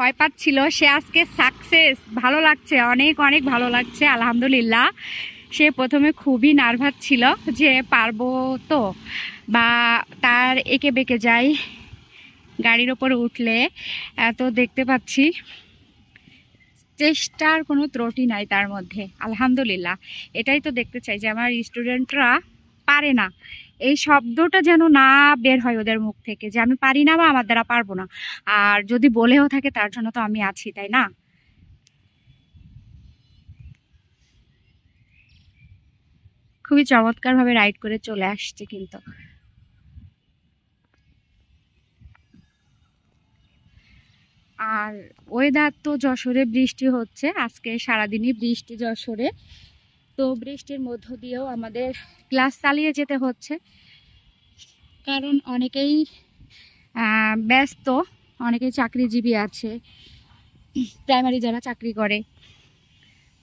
ভয় পাচ্ছিল, সে আজকে সাকসেস। ভালো লাগছে, অনেক অনেক ভালো লাগছে, আলহামদুলিল্লাহ। সে প্রথমে খুবই নার্ভাস ছিল যে পারবো তো, বা তার এঁকে বেঁকে যায় গাড়ির ওপরে উঠলে। তো দেখতে পাচ্ছি চেষ্টার কোনো ত্রুটি নাই তার মধ্যে, আলহামদুলিল্লাহ। এটাই তো দেখতে চাই যে আমার স্টুডেন্টরা পারে না, এই শব্দটা যেন না বের হয় ওদের মুখ থেকে যে আমি পারি না বা আমার দ্বারা পারবো না। আর যদি বলেও থাকে তার জন্য তো আমি আছি, তাই না? খুবই চমৎকারভাবে রাইড করে চলে আসছে কিন্তু। আর ওয়েদার তো যশোরে বৃষ্টি হচ্ছে, আজকে সারাদিনই বৃষ্টি যশোরে। তো বৃষ্টির মধ্য দিয়েও আমাদের ক্লাস চালিয়ে যেতে হচ্ছে, কারণ অনেকেই ব্যস্ত, অনেকেই চাকরিজীবী আছে, প্রাইমারি যারা চাকরি করে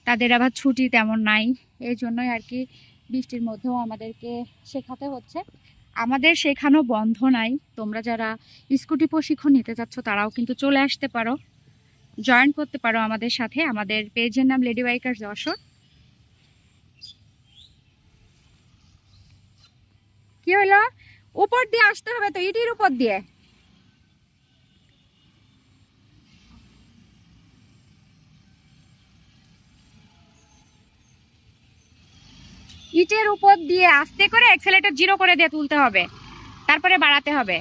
তাদের আবার ছুটি তেমন নাই। এই জন্যই আর কি বৃষ্টির মধ্যেও আমাদেরকে শেখাতে হচ্ছে। আমাদের শেখানো বন্ধ নাই, তোমরা যারা স্কুটি প্রশিক্ষণ নিতে চাচ্ছ তারাও কিন্তু চলে আসতে পারো, জয়েন করতে পারো আমাদের সাথে। আমাদের পেজের নাম লেডি বাইকার যশোর। কি হলো? উপর দিয়ে আসতে হবে তো, ইটির উপর দিয়ে। ইটের উপর দিয়ে আস্তে করে অ্যাক্সেলেটর জিরো করে দিয়ে তুলতে হবে, তারপরে বাড়াতে হবে।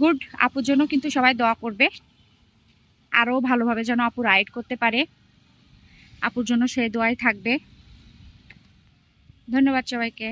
গুড। আপুর জন্য কিন্তু সবাই দোয়া করবে, আরো ভালোভাবে যেন আপু রাইড করতে পারে। আপুর জন্য সেই দোয়াই থাকবে। ধন্যবাদ সবাইকে।